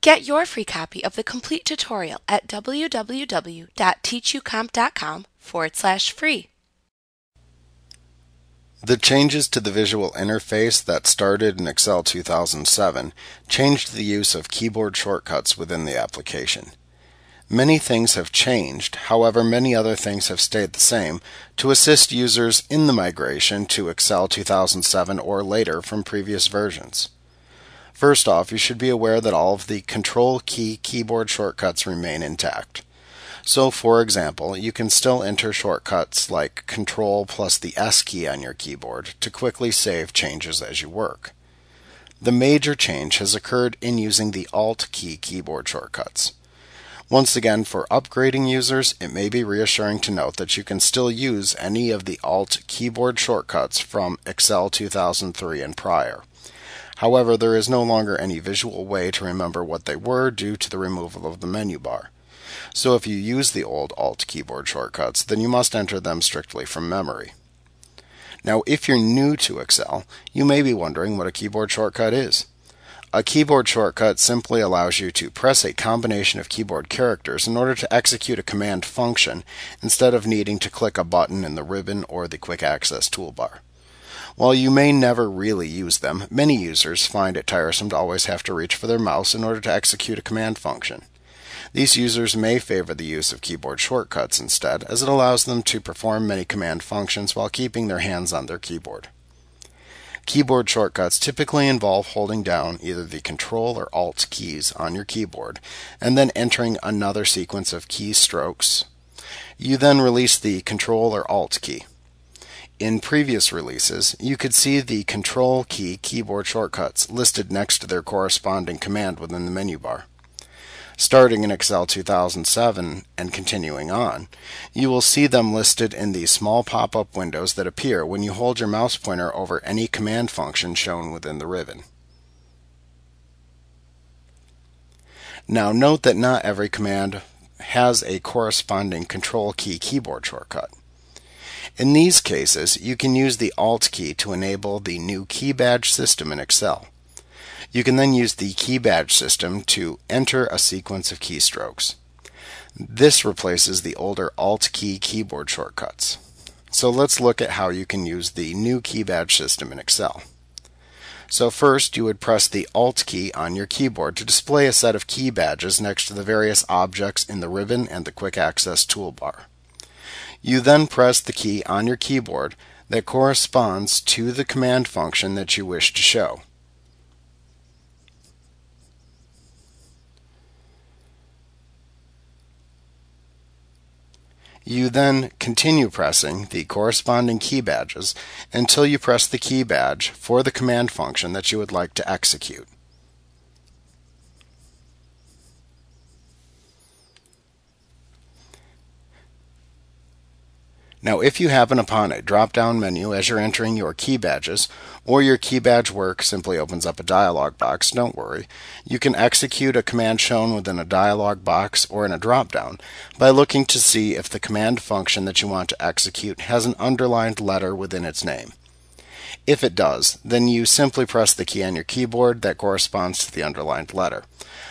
Get your free copy of the complete tutorial at www.teachucomp.com/free. The changes to the visual interface that started in Excel 2007 changed the use of keyboard shortcuts within the application. Many things have changed, however many other things have stayed the same to assist users in the migration to Excel 2007 or later from previous versions. First off, you should be aware that all of the Control key keyboard shortcuts remain intact. So, for example, you can still enter shortcuts like Control plus the S key on your keyboard to quickly save changes as you work. The major change has occurred in using the Alt key keyboard shortcuts. Once again, for upgrading users, it may be reassuring to note that you can still use any of the Alt keyboard shortcuts from Excel 2003 and prior. However, there is no longer any visual way to remember what they were due to the removal of the menu bar. So if you use the old Alt keyboard shortcuts, then you must enter them strictly from memory. Now, if you're new to Excel, you may be wondering what a keyboard shortcut is. A keyboard shortcut simply allows you to press a combination of keyboard characters in order to execute a command function instead of needing to click a button in the ribbon or the quick access toolbar. While you may never really use them, many users find it tiresome to always have to reach for their mouse in order to execute a command function. These users may favor the use of keyboard shortcuts instead, as it allows them to perform many command functions while keeping their hands on their keyboard. Keyboard shortcuts typically involve holding down either the Control or Alt keys on your keyboard and then entering another sequence of keystrokes. You then release the Control or Alt key. In previous releases, you could see the Control key keyboard shortcuts listed next to their corresponding command within the menu bar. Starting in Excel 2007 and continuing on, you will see them listed in the small pop-up windows that appear when you hold your mouse pointer over any command function shown within the ribbon. Now note that not every command has a corresponding Control key keyboard shortcut. In these cases, you can use the Alt key to enable the new key badge system in Excel. You can then use the key badge system to enter a sequence of keystrokes. This replaces the older Alt key keyboard shortcuts. So let's look at how you can use the new key badge system in Excel. So first, you would press the Alt key on your keyboard to display a set of key badges next to the various objects in the ribbon and the quick access toolbar. You then press the key on your keyboard that corresponds to the command function that you wish to show. You then continue pressing the corresponding key badges until you press the key badge for the command function that you would like to execute. Now, if you happen upon a drop-down menu as you're entering your key badges, or your key badge work simply opens up a dialog box, don't worry. You can execute a command shown within a dialog box or in a drop-down by looking to see if the command function that you want to execute has an underlined letter within its name. If it does, then you simply press the key on your keyboard that corresponds to the underlined letter.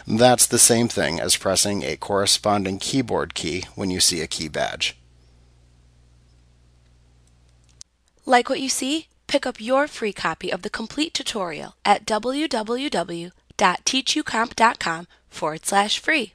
That's the same thing as pressing a corresponding keyboard key when you see a key badge. Like what you see? Pick up your free copy of the complete tutorial at www.teachucomp.com/free.